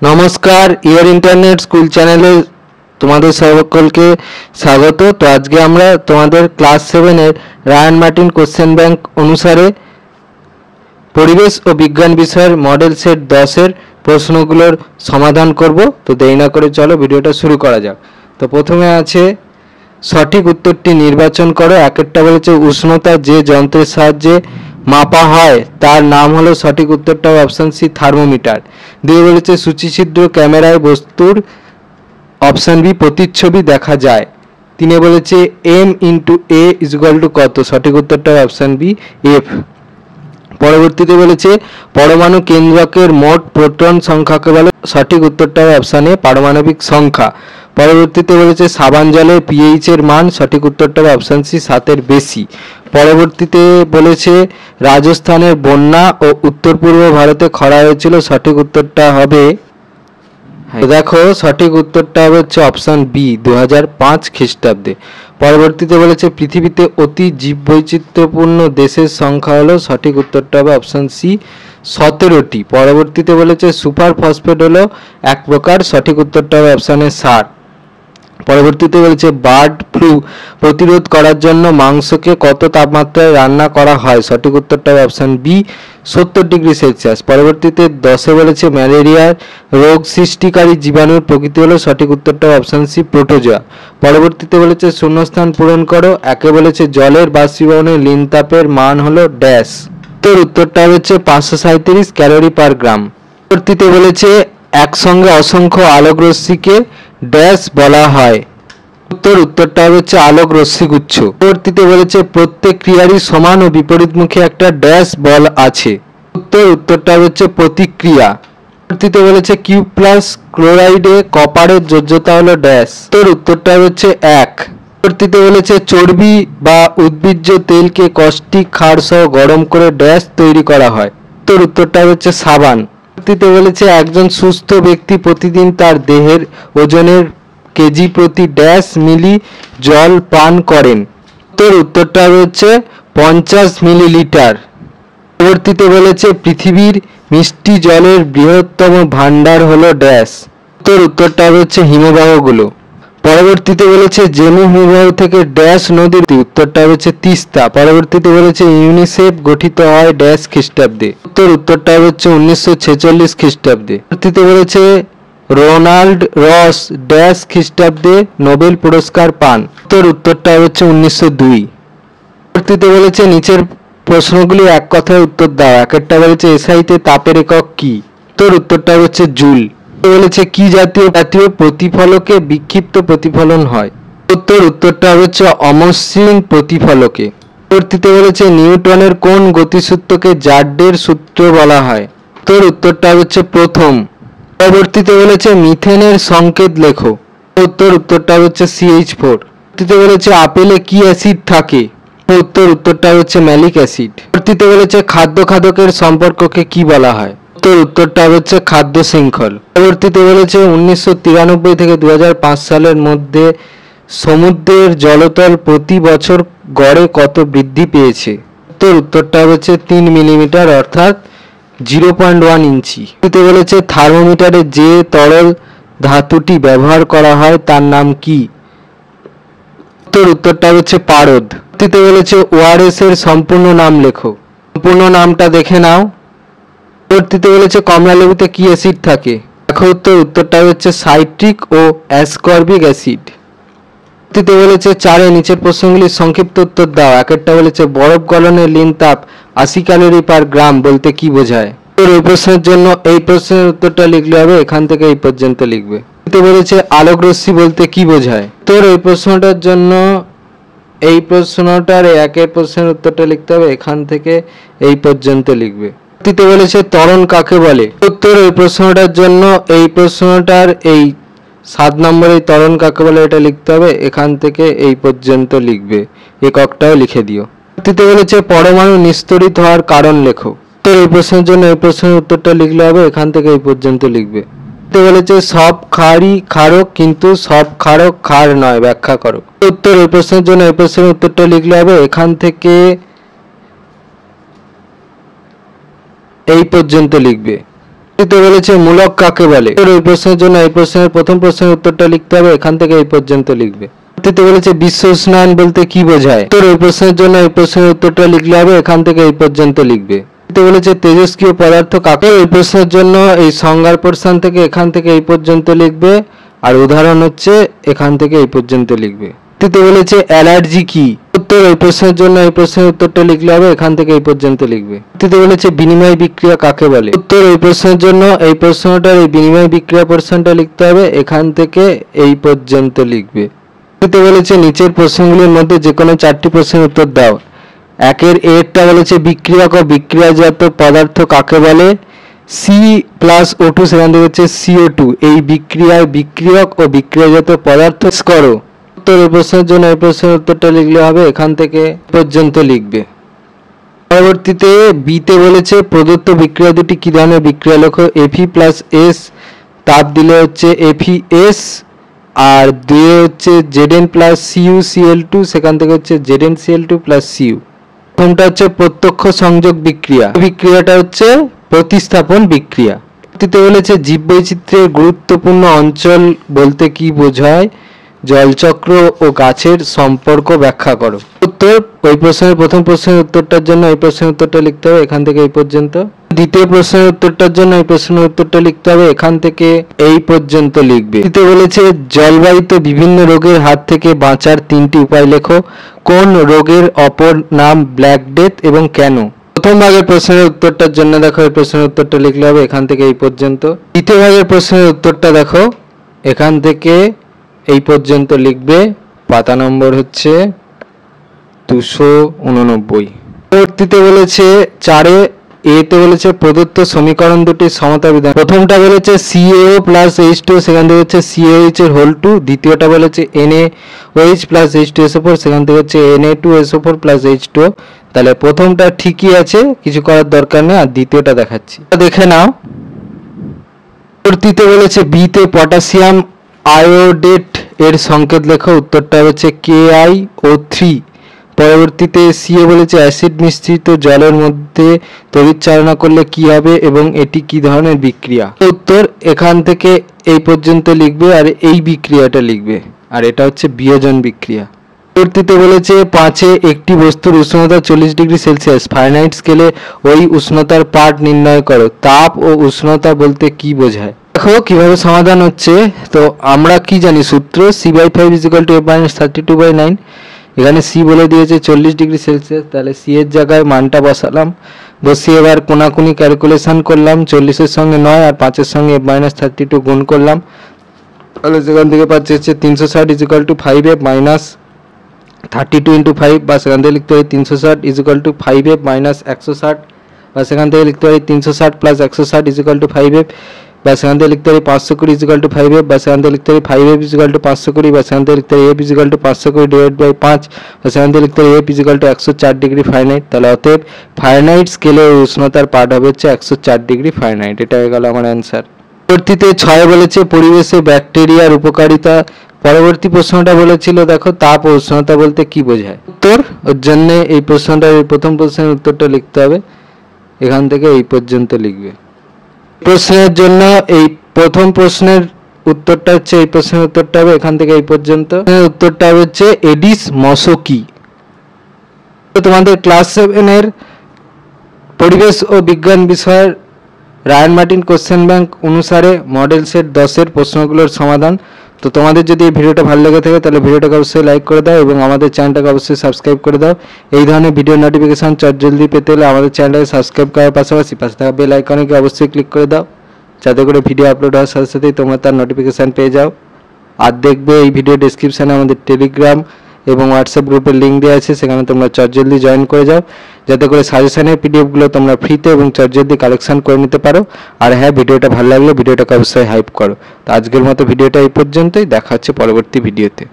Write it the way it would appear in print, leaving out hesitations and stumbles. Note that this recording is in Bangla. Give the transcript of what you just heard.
নমস্কার, ইয়ার ইন্টারনেট স্কুল চ্যানেলে তোমাদের সকলকে স্বাগত। তো আজকে আমরা তোমাদের ক্লাস 7 এর রায়ান মার্টিন কোশ্চেন ব্যাংক অনুসারে পরিবেশ ও বিজ্ঞান বিষয়ের মডেল সেট 10 এর প্রশ্নগুলোর সমাধান করব। তো দেরি না করে চলো ভিডিওটা শুরু করা যাক। তো প্রথমে আছে সঠিক উত্তরটি নির্বাচন করো। একটা বলেছে উষ্ণতা যে যন্ত্রের সাহায্যে মাপা হয় তার নাম হলো, সঠিক উত্তরটা অপশন সি থার্মোমিটার। দুই বলেছে সূচিছিদ্র ক্যামেরায় বস্তুর, অপশন বি প্রতিচ্ছবি দেখা যায়। তিনে বলেছে m into a equal to কত, সঠিক উত্তরটা অপশন বি এফ। পরবর্তীতে বলেছে পরমাণু কেন্দ্রকের মোট প্রোটন সংখ্যাকে বলে, সঠিক উত্তরটা অপশন এ পারমাণবিক সংখ্যা। পরবর্তীতে বলেছে সাবান জলের পিএইচ এর মান, সঠিক উত্তরটা অপশন সি 7 এর বেশি। পরবর্তীতে বলেছে রাজস্থানের বন্যা ও উত্তর পূর্ব ভারতে খরা হয়েছিল, সঠিক উত্তরটা হবে, দেখো সঠিক উত্তরটা হচ্ছে অপশন বি 2005 খ্রিস্টাব্দে। পরবর্তীতে বলেছে পৃথিবীতে অতি জীববৈচিত্র্যপূর্ণ দেশের সংখ্যা হলো, সঠিক উত্তরটা হবে অপশন সি 17টি। পরবর্তীতে বলেছে সুপার ফসফেট হলো এক প্রকার, সঠিক উত্তরটা হবে অপশন এ 60। পরবর্তীতে বলেছে বার্ড ফ্লু প্রতিরোধ করার জন্য মাংসকে কত তাপমাত্রায় রান্না করা হয়, সঠিক উত্তরটা হবে অপশন বি 70 ডিগ্রি সেলসিয়াস। পরবর্তীতে 10 বলেছে ম্যালেরিয়ার রোগ সৃষ্টিকারী জীবাণুর প্রকৃতি হলো, সঠিক উত্তরটা অপশন সি প্রোটোজোয়া। পরবর্তীতে বলেছে শূন্যস্থান পূরণ করো। একে বলেছে জলের বাষ্পীভবনের লিন তাপের মান হলো ড্যাশ, উত্তরটা হচ্ছে 537 ক্যালোরি পার গ্রাম। পরবর্তীতে বলেছে একসঙ্গে অসংখ্য আলোক রশ্মিকে ড্যাশ বলা হয়, উত্তরটা হচ্ছে আলোক রশ্মিগুচ্ছ। পরবর্তীতে বলেছে প্রত্যেক ক্রিয়ারই সমান ও বিপরীতমুখী একটা ড্যাশ বল আছে, উত্তরটা হচ্ছে প্রতিক্রিয়া। পরবর্তীতে বলেছে কিউ প্লাস ক্লোরাইডে কপারের যোজ্যতা হলো ড্যাশ, উত্তরটা হচ্ছে 1। পরবর্তীতে বলেছে চর্বি বা উদ্ভিজ্জ তেলকে কস্টিক ক্ষার সহ গরম করে ড্যাশ তৈরি করা হয়, উত্তরটা হচ্ছে সাবান। পরবর্তীতে বলেছে একজন সুস্থ ব্যক্তি প্রতিদিন তার দেহের ওজনের কেজি প্রতি ড্যাশ মিলি জল পান করেন, উত্তরটা হচ্ছে 50 মিলিলিটার। পরবর্তীতে বলেছে পৃথিবীর মিষ্টি জলের বৃহত্তম ভান্ডার হলো ড্যাশ, উত্তরটা হচ্ছে হিমবাহগুলো। পরবর্তীতে বলেছে জেমু হিমবাহ থেকে ড্যাশ নদীর, উত্তরটা হচ্ছে তিস্তা। পরবর্তীতে বলেছে ইউনিসেফ গঠিত হয় ড্যাশ খ্রিস্টাব্দে, উত্তরটা হচ্ছে 1946 খ্রিস্টাব্দে। পরবর্তীতে বলেছে রোনাল্ড রস ড্যাশ খ্রিস্টাব্দে নোবেল পুরস্কার পান, উত্তরটা হচ্ছে 1902। পরবর্তীতে বলেছে নিচের প্রশ্নগুলি এক কথায় উত্তর দাও। একটা বলেছে এসআইতে তাপের একক কি, উত্তরটা হচ্ছে জুল। বলেছে কি জাতীয় প্রতিফলকে বিক্ষিপ্ত প্রতিফলন হয়, উত্তরটা হচ্ছে অমসৃণ প্রতিফলকে। পরবর্তীতে বলেছে নিউটনের কোন গতিসূত্রকে জার্ডের সূত্র বলা হয়, উত্তরটা হচ্ছে প্রথম। পরবর্তীতে বলেছে মিথেনের সংকেত লেখো, উত্তরটা হচ্ছে CH4। পরবর্তীতে বলেছে আপেলে কি অ্যাসিড থাকে, উত্তরটা হচ্ছে ম্যালিক অ্যাসিড। পরবর্তীতে বলেছে খাদ্য খাদকের সম্পর্ককে কি বলা হয়, উত্তরটা হচ্ছে খাদ্য শৃঙ্খল। পরবর্তীতে বলেছে 1993 থেকে 2005 সালের মধ্যে সমুদ্রের জলতল প্রতি বছর গড়ে কত বৃদ্ধি পেয়েছে, উত্তরটা হচ্ছে 3 মিলিমিটার অর্থাৎ 0.1 ইঞ্চি। বলেছে থার্মোমিটারে যে তরল ধাতুটি ব্যবহার করা হয় তার নাম কি, উত্তরটা হচ্ছে পারদ। বলেছে ওআরএস এর সম্পূর্ণ নাম লেখো, সম্পূর্ণ নামটা দেখে নাও। পরবর্তীতে বলেছে কমলা লেবুতে কি অ্যাসিড থাকে, দেখো উত্তরটা হচ্ছে সাইট্রিক ও অ্যাসকর্বিক অ্যাসিড। বলেছে 4 নিচের প্রশ্নগুলির সংক্ষিপ্ত উত্তর দাও। একটা বলেছে বরফ গলনের লিন তাপ 80 ক্যালোরি পার গ্রাম বলতে কি বোঝায়, এই প্রশ্নের জন্য এই প্রশ্নের উত্তরটা লিখলে হবে, এখান থেকে এই পর্যন্ত লিখবে। বলেছে আলোক রশ্মি বলতে কি বোঝায়, এই প্রশ্নটার জন্য এই প্রশ্নটার একের প্রশ্নের উত্তরটা লিখতে হবে, এখান থেকে এই পর্যন্ত লিখবে। বলেছে ত্বরণ কাকে বলে, এই প্রশ্নটার জন্য এই প্রশ্নটার এই 7 নম্বরে ত্বরণ কাকে বলে এটা লিখতে হবে, এখান থেকে এই পর্যন্ত লিখবে, এককটাও লিখে দিও। বলেছে পরমাণু নিস্তরিত হওয়ার কারণ লেখো, এই প্রশ্নের জন্য এই প্রশ্নের উত্তরটা লিখলে হবে, এখান থেকে এই পর্যন্ত লিখবে। বলেছে সব ক্ষারই ক্ষারক কিন্তু সব ক্ষারক ক্ষার নয়, ব্যাখ্যা করো। এই প্রশ্নের জন্য এই প্রশ্নের উত্তরটা লিখলে হবে, এখান থেকে এই পর্যন্ত লিখবে। তো বলেছে মূলক কাকে বলে। এই প্রশ্নের জন্য এই প্রশ্নের প্রথম প্রশ্নের উত্তরটা লিখতে হবে, এখান থেকে এই পর্যন্ত লিখবে। তো বলেছে বিশ্ব উষ্ণায়ন বলতে কি বোঝায়। তো এই প্রশ্নের জন্য এই প্রশ্নের উত্তরটা লিখলে হবে, এখান থেকে এই পর্যন্ত লিখবে। তো বলেছে তেজস্ক্রিয় পদার্থ কাকে। এই প্রশ্নের জন্য এই সংজ্ঞার পোরশন থেকে এখান থেকে এই পর্যন্ত লিখবে, আর উদাহরণ হচ্ছে এখান থেকে এই পর্যন্ত লিখবে। তো বলেছে অ্যালার্জি কি। উত্তর এই প্রশ্নের জন্য এই প্রশ্নের উত্তরটা লিখলে হবে, এখান থেকে এই পর্যন্ত লিখবে। তো বলেছে বিনিময় বিক্রিয়া কাকে বলে। উত্তর এই প্রশ্নের জন্য এই প্রশ্নটার এই বিনিময় বিক্রিয়া পোরশনটা লিখতে হবে, এখান থেকে এই পর্যন্ত লিখবে। তো বলেছে নিচের প্রশ্নগুলির মধ্যে যে কোনো 4টি প্রশ্নের উত্তর দাও। একের এরটা বলেছে বিক্রিয়ক ও বিক্রিয়াজাত পদার্থ কাকে বলে। C+O2 সেখান থেকে হচ্ছে CO2। এই বিক্রিয়ার বিক্রিয়ক ও বিক্রিয়াজাত পদার্থ করো। উত্তর এই প্রশ্নের জন্য এই প্রশ্নের উত্তরটা লিখলে হবে, এখান থেকে পর্যন্ত লিখবে। পরবর্তীতে বিতে বলেছে প্রদত্ত বিক্রিয়া দুটি কি ধরনের বিক্রিয়া লেখো। Fe+S তাপ দিলে হচ্ছে FeS, আর দুয়ে হচ্ছে Zn+CuCl2 সেখান থেকে হচ্ছে ZnCl2+Cu। প্রথমটা হচ্ছে প্রত্যক্ষ সংযোগ বিক্রিয়া, বিক্রিয়াটা হচ্ছে প্রতিস্থাপন বিক্রিয়া। পরবর্তীতে বলেছে জীববৈচিত্র্যের গুরুত্বপূর্ণ অঞ্চল বলতে কি বোঝায়। জলচক্র ও গাছের সম্পর্ক ব্যাখ্যা করো। উত্তর ওই প্রশ্নের প্রথম প্রশ্নের উত্তরটার জন্য এই প্রশ্নের উত্তরটা লিখতে হবে, এখান থেকে এই পর্যন্ত। দ্বিতীয় প্রশ্নের উত্তরটার জন্য এই প্রশ্নের উত্তরটা লিখতে হবে, এখান থেকে এই পর্যন্ত লিখবে। তৃতীয় বলেছে জলবাহিত বিভিন্ন রোগের হাত থেকে বাঁচার 3টি উপায় লেখো। কোন রোগের অপর নাম ব্ল্যাক ডেথ এবং কেন। প্রথম ভাগের প্রশ্নের উত্তরটার জন্য দেখো এই প্রশ্নের উত্তরটা লিখলে হবে, এখান থেকে এই পর্যন্ত। দ্বিতীয় ভাগের প্রশ্নের উত্তরটা দেখো, এখান থেকে এই পর্যন্ত লিখবে। পাতা নম্বর হচ্ছে 289। পরবর্তীতে বলেছে 4 এতে বলেছে প্রদত্ত সমীকরণ দুটির সমতা বিধান। প্রথমটা বলেছে CaO+H2 সেখান থেকে হচ্ছে CaOH এর হোল 2। দ্বিতীয়টা বলেছে NaOH+H2SO4 সেখান থেকে হচ্ছে Na2SO4+H2। তাহলে প্রথমটা ঠিকই আছে, কিছু করার দরকার নেই, আর দ্বিতীয়টা দেখাচ্ছি, দেখে নাও। পরবর্তীতে বলেছে বিতে পটাশিয়াম আয়োডেট এর সংকেত লেখো। উত্তরটা হচ্ছে KiO3। পরবর্তীতে সিএ বলেছে অ্যাসিড মিশ্রিত জলের মধ্যে তড়িৎ চালনা করলে কি হবে এবং এটি কি ধরনের বিক্রিয়া। উত্তর এখান থেকে এই পর্যন্ত লিখবে, আর এই বিক্রিয়াটা লিখবে, আর এটা হচ্ছে বিয়োজন বিক্রিয়া। পরবর্তীতে বলেছে 5 একটি বস্তুর উষ্ণতা 40 ডিগ্রি সেলসিয়াস ফারেনহাইট স্কেলে ওই উষ্ণতার পাঠ নির্ণয় করো। তাপ ও উষ্ণতা বলতে কি বোঝায়। দেখো কিভাবে সমাধান হচ্ছে। তো আমরা কি জানি সূত্র, C/5 = F-32/9। এখানে সি বলে দিয়েছে 40 ডিগ্রি সেলসিয়াস, তাহলে সি এর জায়গায় মানটা বসালাম, বসিয়ে এবার কোনাকুনি ক্যালকুলেশন করলাম। 40-এর সঙ্গে 9 আর 5-এর সঙ্গে F-32 গুণ করলাম, তাহলে সেখান থেকে পাচ্ছি হচ্ছে 360 = 5F-32 × 5, বা সেখান থেকে লিখতে পারি 360 = 5F-160, বা সেখান থেকে লিখতে পারি 360 + 160 = 5F, বা সেখান থেকে লিখতে পারি 520 = 5F, বা সেখান থেকে লিখতে পারি 5F = 520, বা সেখান থেকে লিখতে পারি F = 520/5, বা সেখান থেকে লিখতে পারি F = 104 ডিগ্রি ফারেনহাইট। তাহলে অতএব ফারেনহাইট স্কেলে উষ্ণতার পাঠ হবে হচ্ছে 104 ডিগ্রি ফারেনহাইট। এটা হয়ে গেল আমার অ্যান্সার। পরবর্তীতে 6 বলেছে পরিবেশে ব্যাকটেরিয়ার উপকারিতা। পরবর্তী প্রশ্নটা বলেছিল দেখো তাপ ও উষ্ণতা বলতে কি বোঝায়। উত্তর ওর জন্য এই প্রশ্নটার প্রথম প্রশ্নের উত্তরটা লিখতে হবে, এখান থেকে এই পর্যন্ত লিখবে। প্রশ্নের জন্য এই প্রথম প্রশ্নের উত্তরটা হচ্ছে এই প্রশ্নের উত্তরটা হবে এখান থেকে এই পর্যন্ত। উত্তরটা হচ্ছে এডিস মশকি। তোমাদের ক্লাস 7 এর পরিবেশ ও বিজ্ঞান বিষয়ের রায়ান মার্টিন কোশ্চেন ব্যাংক অনুসারে মডেল সেট 10-এর প্রশ্নগুলোর সমাধান। তো তোমাদের যদি এই ভিডিওটা ভালো লেগে থাকে তাহলে ভিডিওটাকে অবশ্যই লাইক করে দাও এবং আমাদের চ্যানেলটাকে অবশ্যই সাবস্ক্রাইব করে দাও। এই ধরনের ভিডিও নোটিফিকেশন জলদি পেতে হলে আমাদের চ্যানেলটাকে সাবস্ক্রাইব করার পাশাপাশি পাশে থাকা বেল আইকনকে অবশ্যই ক্লিক করে দাও, যাতে করে ভিডিও আপলোড হওয়ার সাথে সাথেই তোমরা তার নোটিফিকেশান পেয়ে যাও। আর দেখবে এই ভিডিও ডেসক্রিপশানে আমাদের টেলিগ্রাম এবং হোয়াটসঅ্যাপ গ্রুপের লিঙ্ক দেওয়া আছে, সেখানে তোমরা জলদি জয়েন করে যাও, যাতে করে সাজেশনের পিডিএফগুলো তোমরা ফ্রিতে এবং জলদি কালেকশন করে নিতে পারো। আর হ্যাঁ, ভিডিওটা ভালো লাগলে ভিডিওটাকে অবশ্যই হাইপ করো। তো আজকের মতো ভিডিওটা এই পর্যন্তই, দেখা হচ্ছে পরবর্তী ভিডিওতে।